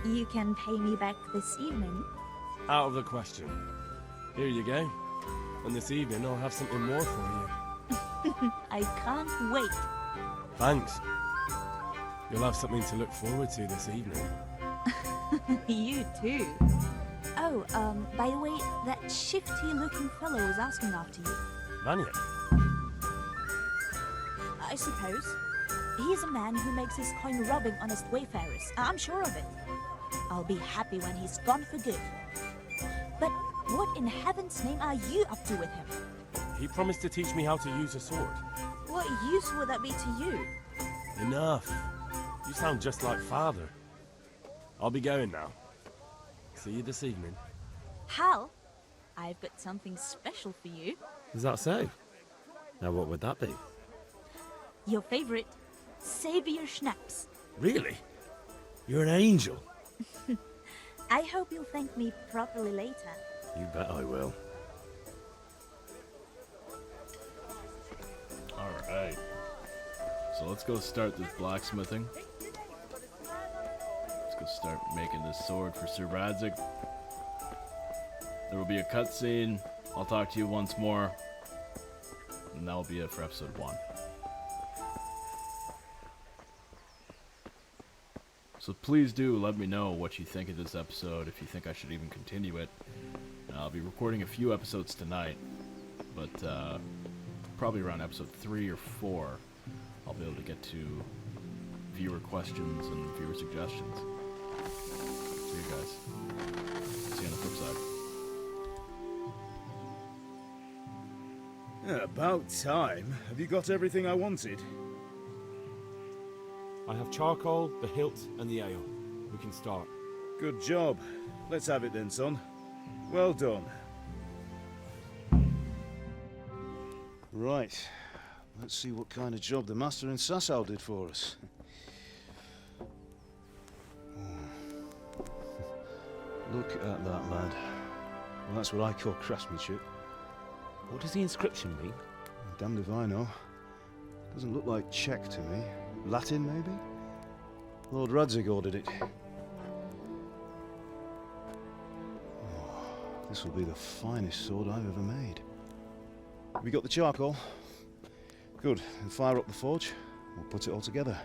Speaker 8: You can pay me back this evening.
Speaker 6: Out of the question. Here you go. And this evening I'll have something more for you.
Speaker 8: I can't wait.
Speaker 6: Thanks. You'll have something to look forward to this evening.
Speaker 8: You too. Oh, by the way, that shifty-looking fellow was asking after you.
Speaker 6: Vanya?
Speaker 8: I suppose. He's a man who makes his coin robbing honest wayfarers. I'm sure of it. I'll be happy when he's gone for good. But what in heaven's name are you up to with him?
Speaker 6: He promised to teach me how to use a sword.
Speaker 8: What use would that be to you?
Speaker 6: Enough. You sound just like father. I'll be going now. See you this evening.
Speaker 8: Hal, I've got something special for you.
Speaker 7: Is that so? Now what would that be?
Speaker 8: Your favorite, Savior Schnapps.
Speaker 7: Really? You're an angel.
Speaker 8: I hope you'll thank me properly later.
Speaker 7: You bet I will.
Speaker 2: Alright. So let's go start this blacksmithing. Let's go start making this sword for Sir Radzig. There will be a cutscene. I'll talk to you once more. And that will be it for episode 1. So please do let me know what you think of this episode, if you think I should even continue it. I'll be recording a few episodes tonight, but probably around episode 3 or 4, I'll be able to get to viewer questions and viewer suggestions. See you guys. See you on the flip side.
Speaker 5: About time. Have you got everything I wanted?
Speaker 7: I have charcoal, the hilt, and the ale. We can start.
Speaker 5: Good job. Let's have it then, son. Well done. Right. Let's see what kind of job the master in Sasau did for us. Look at that, lad. Well, that's what I call craftsmanship.
Speaker 7: What does the inscription mean?
Speaker 5: Damned if I know. Doesn't look like Czech to me. Latin, maybe? Lord Radzig ordered it. Oh, this will be the finest sword I've ever made. Have you got the charcoal? Good. Then fire up the forge. We'll put it all together.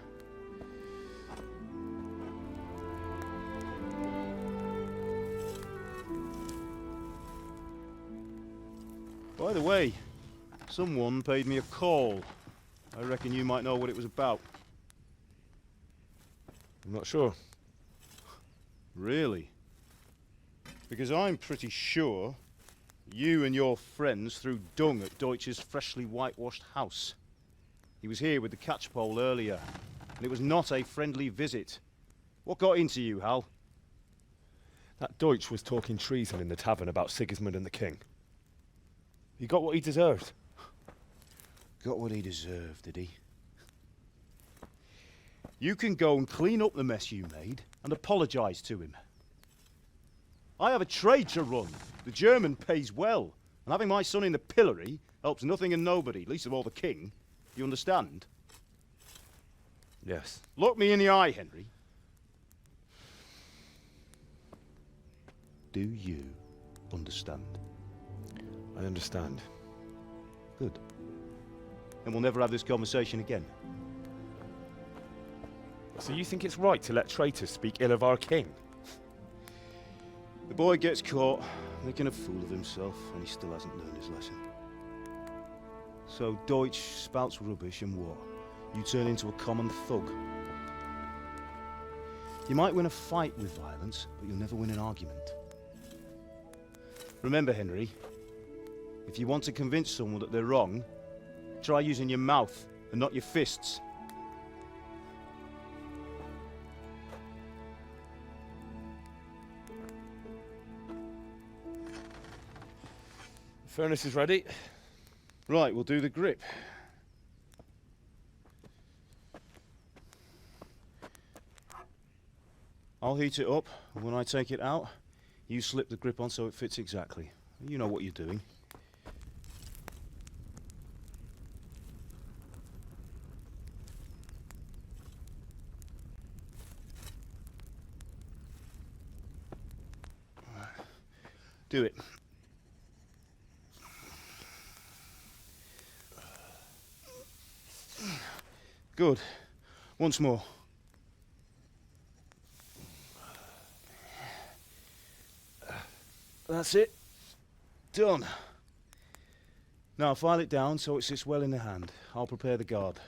Speaker 5: By the way, someone paid me a call. I reckon you might know what it was about.
Speaker 7: I'm not sure.
Speaker 5: Really? Because I'm pretty sure you and your friends threw dung at Deutsch's freshly whitewashed house. He was here with the catchpole earlier, and it was not a friendly visit. What got into you, Hal?
Speaker 7: That Deutsch was talking treason in the tavern about Sigismund and the king. He got what he deserved.
Speaker 5: Got what he deserved, did he? You can go and clean up the mess you made and apologise to him. I have a trade to run. The German pays well. And having my son in the pillory helps nothing and nobody, least of all the king. You understand?
Speaker 7: Yes.
Speaker 5: Look me in the eye, Henry. Do you understand?
Speaker 7: I understand.
Speaker 5: Good. Then we'll never have this conversation again.
Speaker 7: So you think it's right to let traitors speak ill of our king?
Speaker 5: The boy gets caught making a fool of himself, and he still hasn't learned his lesson. So Deutsch spouts rubbish, and what? You turn into a common thug. You might win a fight with violence, but you'll never win an argument. Remember, Henry, if you want to convince someone that they're wrong, try using your mouth and not your fists.
Speaker 7: Furnace is ready.
Speaker 5: Right, we'll do the grip. I'll heat it up, and when I take it out, you slip the grip on so it fits exactly. You know what you're doing. Do it. Good. Once more. That's it. Done. Now file it down so it sits well in the hand. I'll prepare the guard.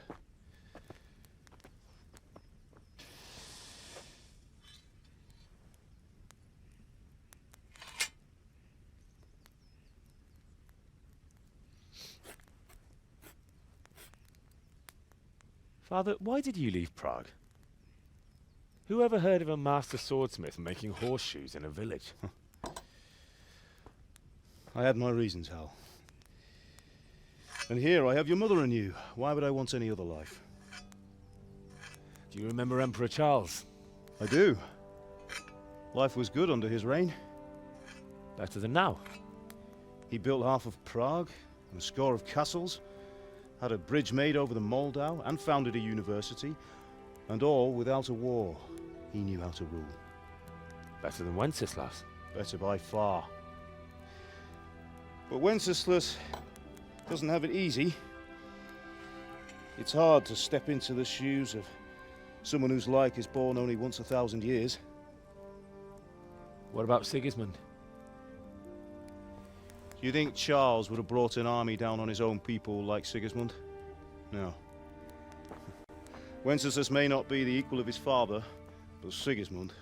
Speaker 7: Father, why did you leave Prague? Who ever heard of a master swordsmith making horseshoes in a village?
Speaker 5: I had my reasons, Hal. And here I have your mother and you. Why would I want any other life?
Speaker 7: Do you remember Emperor Charles?
Speaker 5: I do. Life was good under his reign.
Speaker 7: Better than now.
Speaker 5: He built half of Prague and a score of castles, had a bridge made over the Moldau, and founded a university, and all without a war. He knew how to rule.
Speaker 7: Better than Wenceslas.
Speaker 5: Better by far. But Wenceslas doesn't have it easy. It's hard to step into the shoes of someone whose like is born only once 1,000 years.
Speaker 7: What about Sigismund?
Speaker 5: Do you think Charles would have brought an army down on his own people like Sigismund? No. Wenceslas may not be the equal of his father, but Sigismund,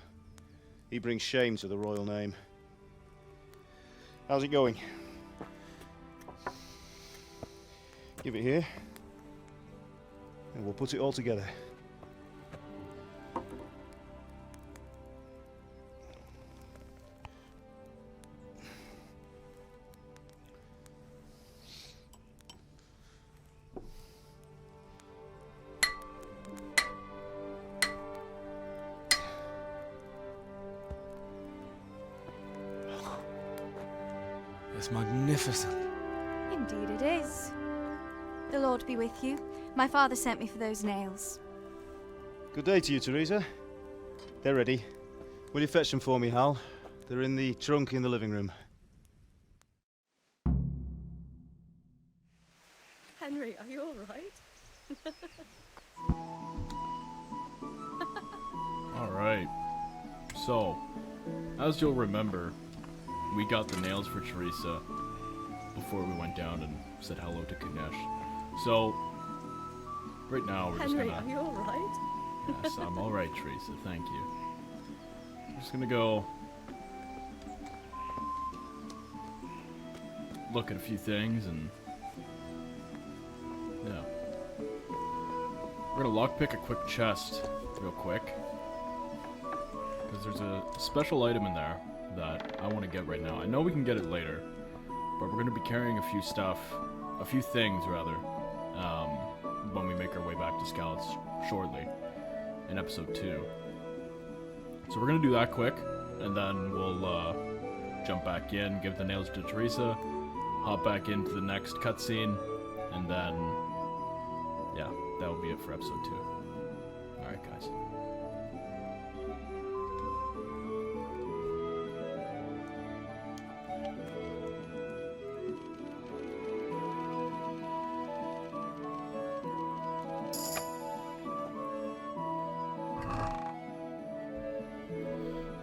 Speaker 5: he brings shame to the royal name. How's it going? Give it here, and we'll put it all together.
Speaker 7: It's magnificent.
Speaker 9: Indeed it is. The Lord be with you. My father sent me for those nails.
Speaker 5: Good day to you, Teresa. They're ready. Will you fetch them for me, Hal? They're in the trunk in the living room.
Speaker 19: Henry, are you all right?
Speaker 2: Alright. So, as you'll remember, we got the nails for Teresa before we went down and said hello to Ganesh. So, right now we're
Speaker 19: Henry,
Speaker 2: just gonna...
Speaker 19: are you all right?
Speaker 2: Yes, I'm alright, Teresa, thank you. I'm just gonna go look at a few things and... yeah. We're gonna lockpick a quick chest real quick. Because there's a special item in there that I want to get right now. I know we can get it later, but we're going to be carrying a few things rather, when we make our way back to SKALITZ shortly in episode 2. So we're going to do that quick, and then we'll jump back in, give the nails to Teresa, hop back into the next cutscene, and then, yeah, that will be it for episode 2. Alright, guys.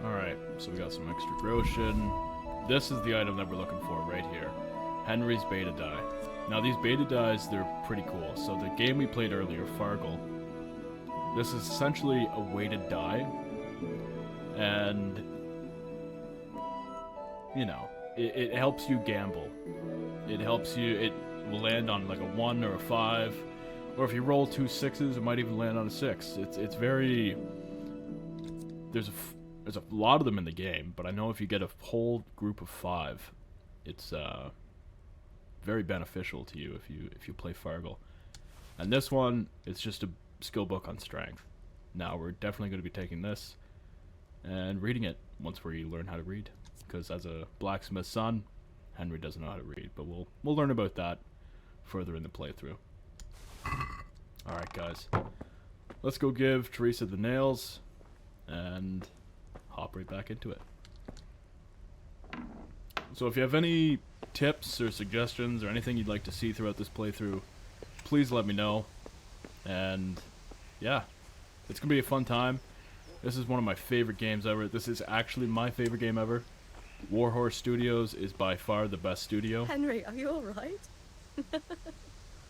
Speaker 2: Alright, so we got some extra groschen. This is the item that we're looking for right here. Henry's beta die. Now these beta dies, they're pretty cool. So the game we played earlier, Fargle, this is essentially a weighted die. And, you know, it helps you gamble. It helps you, it will land on like a 1 or a 5. Or if you roll 2 6s, it might even land on a 6. It's very... There's a lot of them in the game, but I know if you get a whole group of 5, it's very beneficial to you if you play Fargle. And this one, it's just a skill book on strength. Now we're definitely going to be taking this and reading it once we learn how to read, because as a blacksmith's son, Henry doesn't know how to read, but we'll learn about that further in the playthrough. Alright guys, let's go give Teresa the nails and hop right back into it. So if you have any tips or suggestions or anything you'd like to see throughout this playthrough, please let me know. And yeah, it's gonna be a fun time. This is one of my favorite games ever. This is actually my favorite game ever. Warhorse Studios is by far the best studio.
Speaker 19: Henry, are you alright?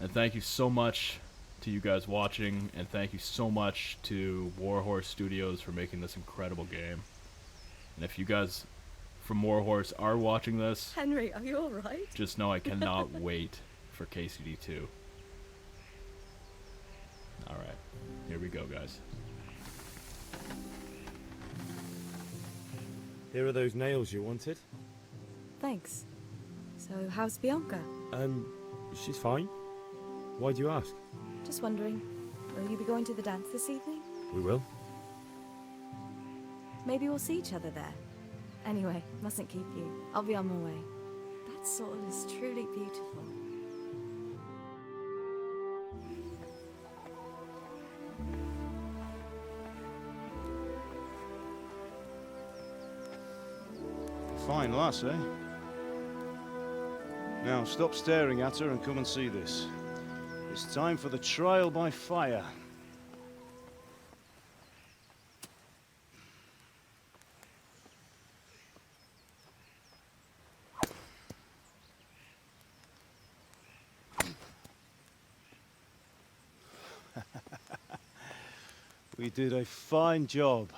Speaker 2: And thank you so much to you guys watching, and thank you so much to Warhorse Studios for making this incredible game. And if you guys from Warhorse are watching this,
Speaker 19: Henry, are you alright?
Speaker 2: just know I cannot wait for KCD2. Alright, here we go, guys.
Speaker 7: Here are those nails you wanted.
Speaker 19: Thanks. So, how's Bianca?
Speaker 7: She's fine. Why do you ask?
Speaker 19: Just wondering, will you be going to the dance this evening?
Speaker 7: We will.
Speaker 19: Maybe we'll see each other there. Anyway, mustn't keep you. I'll be on my way. That sword is truly beautiful.
Speaker 5: Fine lass, eh? Now stop staring at her and come and see this. It's time for the trial by fire. We did a fine job.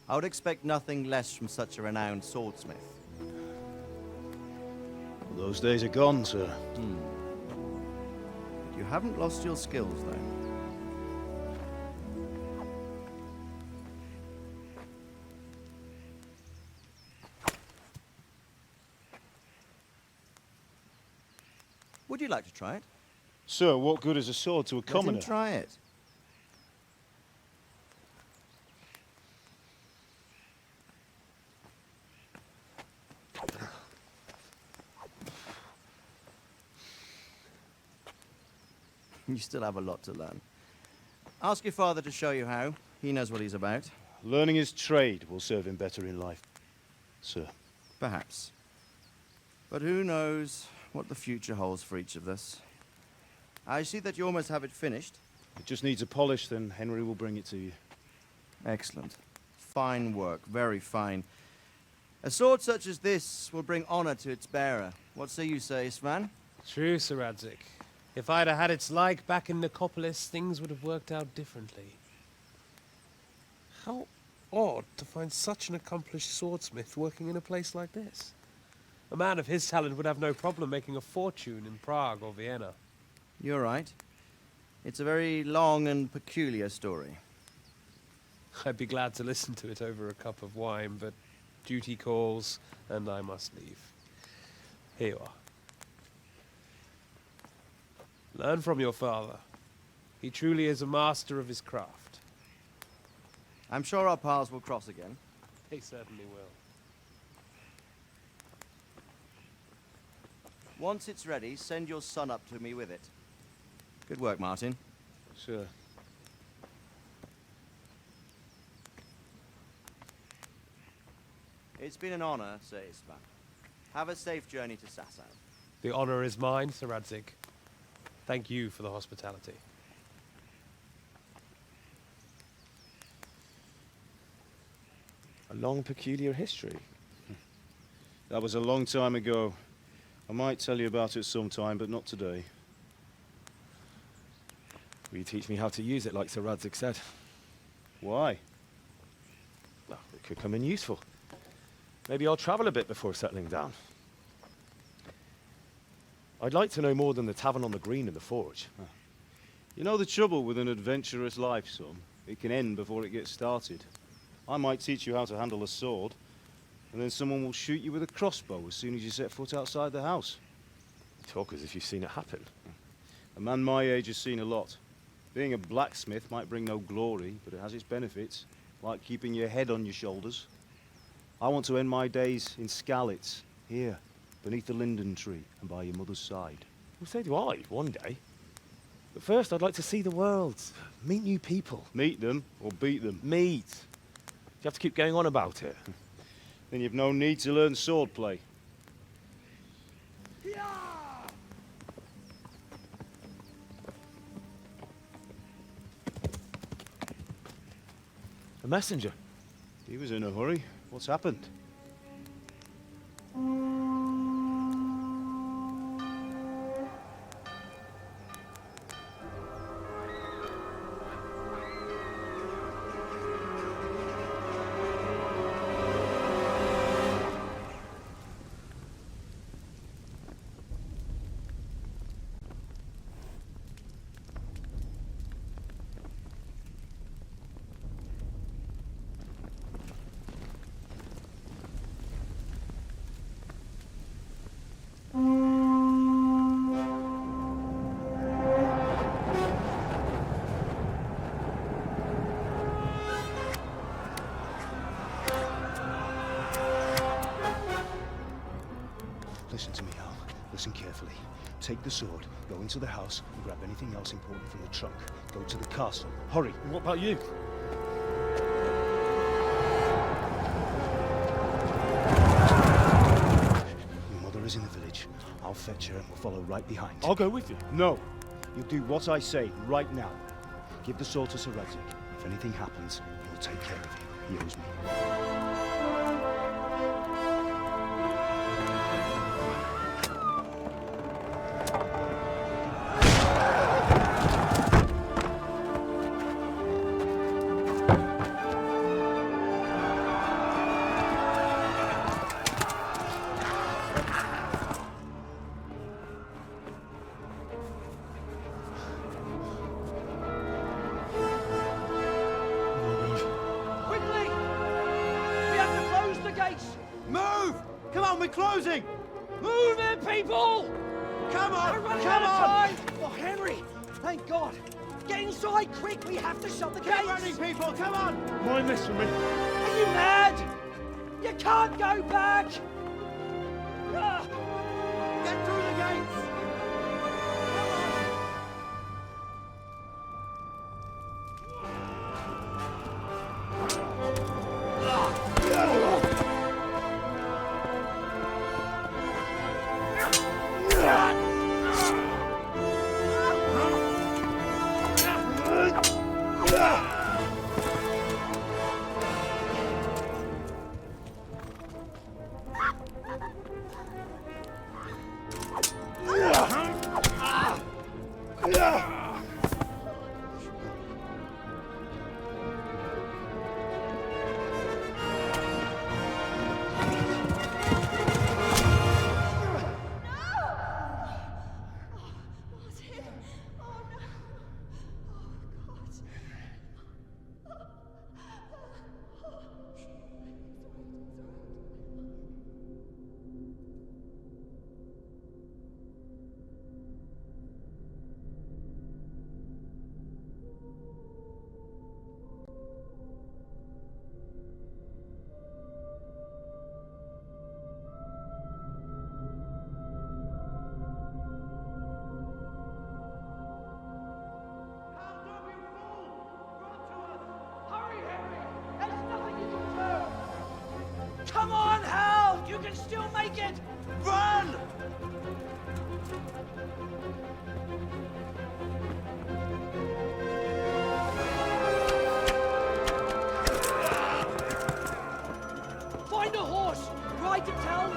Speaker 4: I would expect nothing less from such a renowned swordsmith.
Speaker 5: Those days are gone, sir.
Speaker 4: You haven't lost your skills, though. Would you like to try it?
Speaker 5: Sir, what good is a sword to a commoner?
Speaker 4: Let him try it. You still have a lot to learn. Ask your father to show you how. He knows what he's about.
Speaker 5: Learning his trade will serve him better in life, sir.
Speaker 4: Perhaps. But who knows what the future holds for each of us. I see that you almost have it finished.
Speaker 5: It just needs a polish, then Henry will bring it to you.
Speaker 4: Excellent. Fine work, very fine. A sword such as this will bring honor to its bearer. What say you, Svan?
Speaker 22: True, Sir Radzik. If I'd have had its like back in Nicopolis, things would have worked out differently. How odd to find such an accomplished swordsmith working in a place like this. A man of his talent would have no problem making a fortune in Prague or Vienna.
Speaker 4: You're right. It's a very long and peculiar story.
Speaker 22: I'd be glad to listen to it over a cup of wine, but duty calls, and I must leave. Here you are. Learn from your father. He truly is a master of his craft.
Speaker 4: I'm sure our paths will cross again.
Speaker 22: They certainly will.
Speaker 4: Once it's ready, send your son up to me with it. Good work, Martin.
Speaker 22: Sure.
Speaker 4: It's been an honor, Sir Istvan. Have a safe journey to Sasau.
Speaker 22: The honor is mine, Sir Radzig. Thank you for the hospitality.
Speaker 5: A long, peculiar history. That was a long time ago. I might tell you about it sometime, but not today.
Speaker 7: Will you teach me how to use it, like Sir Radzig said?
Speaker 5: Why?
Speaker 7: Well, it could come in useful. Maybe I'll travel a bit before settling down. I'd like to know more than the tavern on the green and the forge.
Speaker 5: You know the trouble with an adventurous life, son? It can end before it gets started. I might teach you how to handle a sword, and then someone will shoot you with a crossbow as soon as you set foot outside the house.
Speaker 7: You talk as if you've seen it happen.
Speaker 5: A man my age has seen a lot. Being a blacksmith might bring no glory, but it has its benefits, like keeping your head on your shoulders. I want to end my days in SKALITZ, here, beneath the linden tree and by your mother's side.
Speaker 7: Well, so do I, one day. But first, I'd like to see the world, meet new people.
Speaker 5: Meet them or beat them?
Speaker 7: Meet. You have to keep going on about it.
Speaker 5: Then you've no need to learn swordplay.
Speaker 7: A messenger.
Speaker 5: He was in a hurry. What's happened? Listen to me, Al. Listen carefully. Take the sword, go into the house, and grab anything else important from the trunk. Go to the castle. Hurry.
Speaker 7: And what about you?
Speaker 5: Your mother is in the village. I'll fetch her and we'll follow right behind.
Speaker 7: I'll go with you.
Speaker 5: No. You'll do what I say right now. Give the sword to Sir Radzig. If anything happens, he'll take care of you. He owes me.
Speaker 1: Closing! Move it, people! Come on! Come on!
Speaker 3: Oh, Henry! Thank God! Get inside, quick! We have to shut the gates!
Speaker 1: Get ready, people! Come on!
Speaker 7: Mind this for me.
Speaker 3: Are you mad? You can't go back!
Speaker 1: Get through the gates!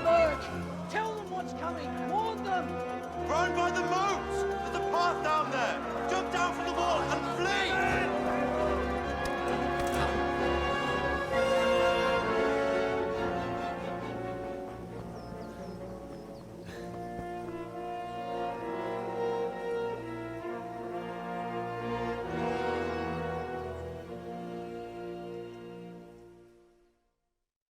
Speaker 1: Berg! Tell them what's coming! Warn them!
Speaker 20: Run by the moat! There's a path down there! Jump down from the wall and flee!